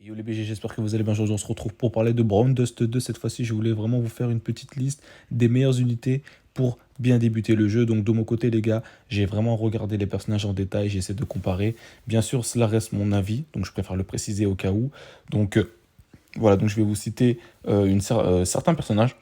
Yo les BG, j'espère que vous allez bien. Aujourd'hui, on se retrouve pour parler de Brown Dust 2. Cette fois-ci, je voulais vraiment vous faire une petite liste des meilleures unités pour bien débuter le jeu. Donc de mon côté, les gars, j'ai vraiment regardé les personnages en détail, j'essaie de comparer. Bien sûr, cela reste mon avis, donc je préfère le préciser au cas où. Donc voilà, donc je vais vous citer certains personnages,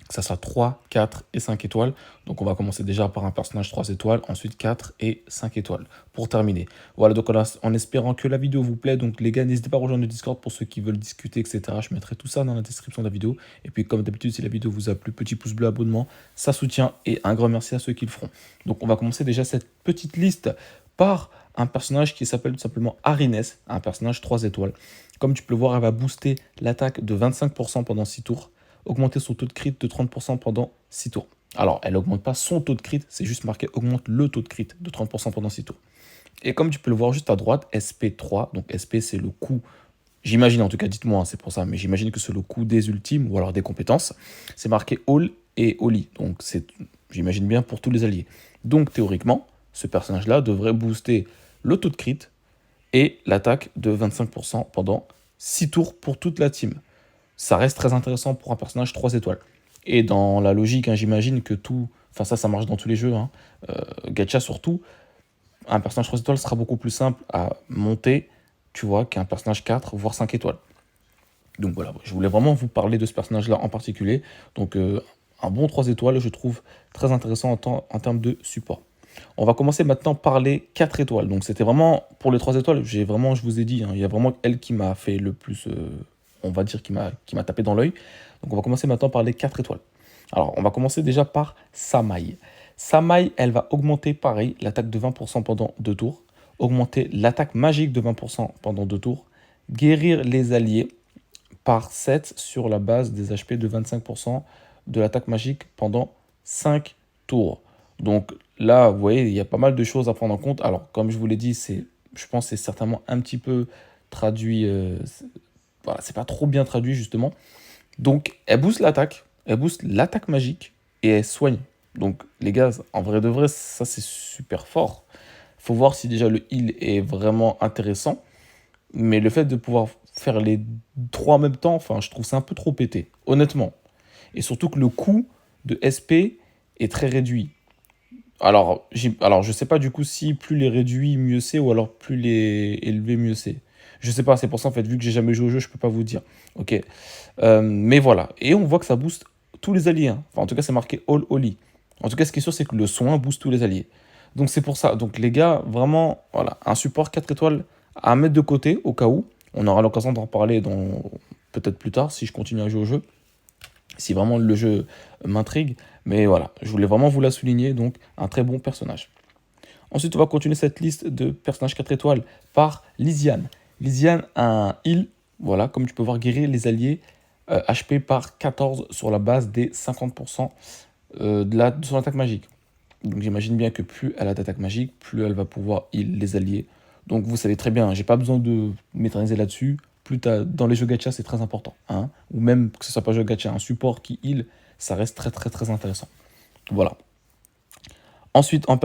que ça soit 3, 4 et 5 étoiles. Donc on va commencer déjà par un personnage 3 étoiles, ensuite 4 et 5 étoiles pour terminer. Voilà, donc en espérant que la vidéo vous plaît, donc les gars, n'hésitez pas à rejoindre le Discord pour ceux qui veulent discuter, etc. Je mettrai tout ça dans la description de la vidéo. Et puis comme d'habitude, si la vidéo vous a plu, petit pouce bleu, abonnement, ça soutient et un grand merci à ceux qui le feront. Donc on va commencer déjà cette petite liste par un personnage qui s'appelle tout simplement Arines, un personnage 3 étoiles. Comme tu peux le voir, elle va booster l'attaque de 25% pendant 6 tours, augmenter son taux de crit de 30% pendant 6 tours. Alors, elle n'augmente pas son taux de crit, c'est juste marqué augmente le taux de crit de 30% pendant 6 tours. Et comme tu peux le voir juste à droite, SP3, donc SP c'est le coût, j'imagine en tout cas, dites-moi, hein, c'est pour ça, mais j'imagine que c'est le coût des ultimes ou alors des compétences. C'est marqué All et Oli, donc c'est, j'imagine bien, pour tous les alliés. Donc théoriquement, ce personnage-là devrait booster le taux de crit et l'attaque de 25% pendant 6 tours pour toute la team. Ça reste très intéressant pour un personnage 3 étoiles. Et dans la logique, hein, j'imagine que tout... Enfin ça marche dans tous les jeux. Hein. Gacha surtout, un personnage 3 étoiles sera beaucoup plus simple à monter, tu vois, qu'un personnage 4, voire 5 étoiles. Donc voilà, je voulais vraiment vous parler de ce personnage-là en particulier. Donc un bon 3 étoiles, je trouve très intéressant en termes de support. On va commencer maintenant par les 4 étoiles. Donc c'était vraiment, pour les 3 étoiles, je vous ai dit, hein, il y a vraiment elle qui m'a fait le plus, on va dire, qui m'a tapé dans l'œil. Donc on va commencer maintenant par les 4 étoiles. Alors on va commencer déjà par Samaï. Samaï, elle va augmenter pareil l'attaque de 20% pendant 2 tours, augmenter l'attaque magique de 20% pendant 2 tours, guérir les alliés par 7 sur la base des HP de 25% de l'attaque magique pendant 5 tours. Donc là, vous voyez, il y a pas mal de choses à prendre en compte. Alors, comme je vous l'ai dit, je pense que c'est certainement un petit peu traduit. Voilà, c'est pas trop bien traduit, justement. Donc, elle booste l'attaque magique et elle soigne. Donc, les gars, en vrai de vrai, ça c'est super fort. Faut voir si déjà le heal est vraiment intéressant. Mais le fait de pouvoir faire les trois en même temps, enfin, je trouve ça un peu trop pété, honnêtement. Et surtout que le coût de SP est très réduit. Alors, je sais pas du coup si plus les réduits, mieux c'est, ou alors plus les élevés, mieux c'est. Je sais pas, c'est pour ça en fait, vu que j'ai jamais joué au jeu, je peux pas vous dire. Ok. Mais voilà. Et on voit que ça booste tous les alliés. Hein. Enfin, en tout cas, c'est marqué All Holy. En tout cas, ce qui est sûr, c'est que le soin booste tous les alliés. Donc c'est pour ça. Donc les gars, vraiment, voilà, un support 4 étoiles à mettre de côté au cas où. On aura l'occasion d'en reparler dans peut-être plus tard si je continue à jouer au jeu, si vraiment le jeu m'intrigue. Mais voilà, je voulais vraiment vous la souligner, donc un très bon personnage. Ensuite, on va continuer cette liste de personnages 4 étoiles par Lysiane. Lysiane a un heal, voilà, comme tu peux voir, guérir les alliés HP par 14 sur la base des 50% de son attaque magique. Donc j'imagine bien que plus elle a d'attaque magique, plus elle va pouvoir heal les alliés. Donc vous savez très bien, j'ai pas besoin de m'éterniser là-dessus. Plus dans les jeux gacha, c'est très important. Hein, ou même que ce soit pas jeu gacha, un support qui heal, ça reste très très très intéressant. Voilà. Ensuite, en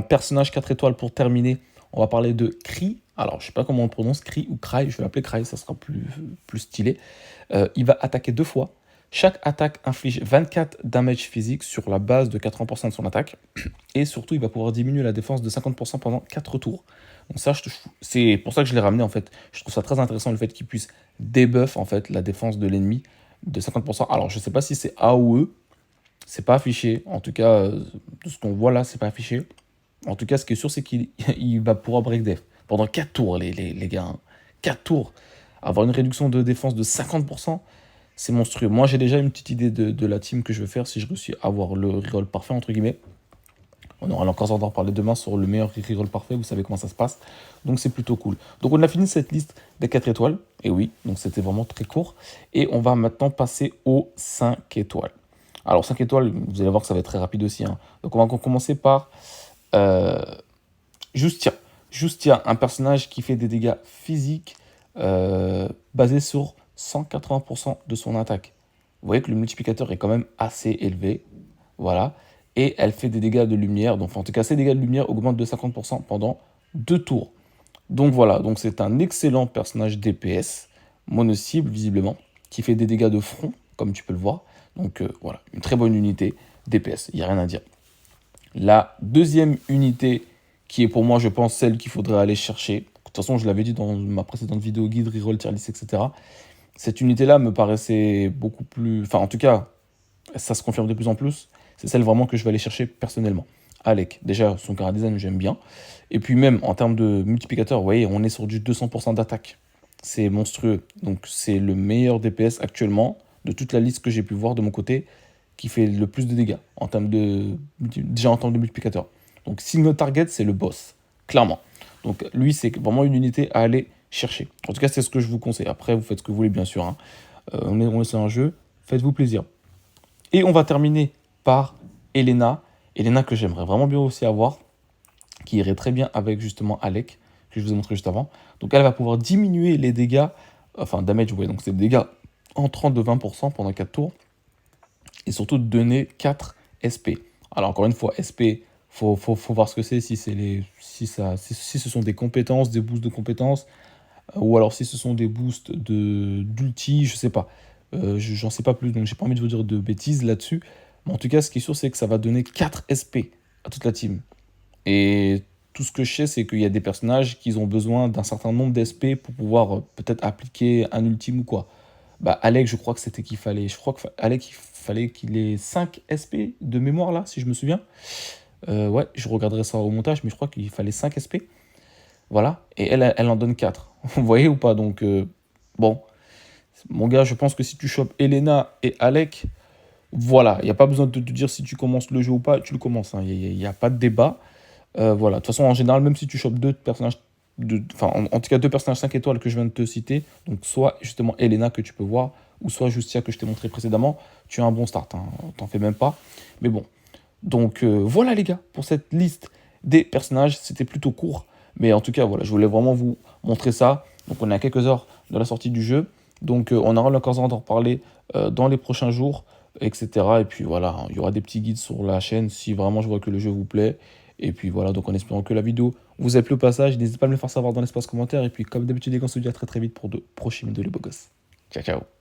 personnage 4 étoiles pour terminer, on va parler de Kri. Alors, je sais pas comment on prononce, Kri ou Cry, je vais l'appeler Cry, ça sera plus stylé. Il va attaquer 2 fois. Chaque attaque inflige 24 damage physique sur la base de 80% de son attaque. Et surtout, il va pouvoir diminuer la défense de 50% pendant 4 tours. Donc ça, c'est pour ça que je l'ai ramené en fait. Je trouve ça très intéressant le fait qu'il puisse debuff en fait la défense de l'ennemi de 50%. Alors, je sais pas si c'est A ou E, c'est pas affiché. En tout cas, de ce qu'on voit là, c'est pas affiché. En tout cas, ce qui est sûr, c'est qu'il il va pouvoir break def pendant 4 tours, les gars. Hein. 4 tours. Avoir une réduction de défense de 50%, c'est monstrueux. Moi, j'ai déjà une petite idée de la team que je veux faire si je réussis à avoir le reroll parfait, entre guillemets. On aura l'occasion d'en parler demain sur le meilleur reroll parfait, vous savez comment ça se passe. Donc c'est plutôt cool. Donc on a fini cette liste des 4 étoiles. Et oui, donc c'était vraiment très court. Et on va maintenant passer aux 5 étoiles. Alors 5 étoiles, vous allez voir que ça va être très rapide aussi. Hein. Donc on va commencer par Justia. Justia, un personnage qui fait des dégâts physiques basés sur 180% de son attaque. Vous voyez que le multiplicateur est quand même assez élevé. Voilà. Et elle fait des dégâts de lumière. Donc en tout cas, ces dégâts de lumière augmentent de 50% pendant 2 tours. Donc voilà, donc c'est un excellent personnage DPS, mono-cible visiblement, qui fait des dégâts de front, comme tu peux le voir. Donc voilà, une très bonne unité DPS, il n'y a rien à dire. La deuxième unité, qui est pour moi, je pense, celle qu'il faudrait aller chercher, de toute façon, je l'avais dit dans ma précédente vidéo guide, reroll, tier list, etc. Cette unité-là me paraissait beaucoup plus... Enfin, en tout cas, ça se confirme de plus en plus. C'est celle vraiment que je vais aller chercher personnellement. Alec, déjà, son chara design, j'aime bien. Et puis même, en termes de multiplicateur, vous voyez, on est sur du 200% d'attaque. C'est monstrueux. Donc, c'est le meilleur DPS actuellement, de toute la liste que j'ai pu voir de mon côté, qui fait le plus de dégâts, en termes de... déjà en termes de multiplicateur. Donc, single target, c'est le boss, clairement. Donc, lui, c'est vraiment une unité à aller chercher. En tout cas, c'est ce que je vous conseille. Après, vous faites ce que vous voulez, bien sûr. Hein. On est sur un jeu, faites-vous plaisir. Et on va terminer par Elena. Elena que j'aimerais vraiment bien aussi avoir, qui irait très bien avec justement Alec, que je vous ai montré juste avant. Donc elle va pouvoir diminuer les dégâts, enfin damage, ouais, donc c'est des dégâts entrants de 20% pendant 4 tours. Et surtout donner 4 SP. Alors encore une fois, SP, faut voir ce que c'est, si ce sont des compétences, des boosts de compétences, ou alors si ce sont des boosts d'ulti, je sais pas. J'en sais pas plus, donc j'ai pas envie de vous dire de bêtises là-dessus. Mais en tout cas, ce qui est sûr, c'est que ça va donner 4 SP à toute la team. Et tout ce que je sais, c'est qu'il y a des personnages qui ont besoin d'un certain nombre d'SP pour pouvoir peut-être appliquer un ultime ou quoi. Bah, Alec, je crois que c'était qu'il fallait. Je crois que Alec, il fallait qu'il ait 5 SP de mémoire là, si je me souviens. Ouais, je regarderai ça au montage, mais je crois qu'il fallait 5 SP. Voilà. Et elle en donne 4. Vous voyez ou pas? Donc, bon. Mon gars, je pense que si tu chopes Elena et Alec, voilà, il n'y a pas besoin de te dire si tu commences le jeu ou pas, tu le commences. Il n'y a pas de débat. Voilà, de toute façon, en général, même si tu chopes deux personnages, enfin, en tout cas, deux personnages 5 étoiles que je viens de te citer, donc soit justement Elena que tu peux voir, ou soit Justia que je t'ai montré précédemment, tu as un bon start, hein, t'en fais même pas. Mais bon, donc voilà les gars, pour cette liste des personnages, c'était plutôt court, mais en tout cas, voilà, je voulais vraiment vous montrer ça. Donc on est à quelques heures de la sortie du jeu, donc on aura l'occasion d'en reparler dans les prochains jours, etc. Et puis voilà, il y aura des petits guides sur la chaîne si vraiment je vois que le jeu vous plaît. Et puis voilà, donc en espérant que la vidéo vous a plu au passage, n'hésitez pas à me le faire savoir dans l'espace commentaire. Et puis comme d'habitude, les gars, on se dit à très très vite pour de prochaines vidéos les beaux gosses. Ciao ciao.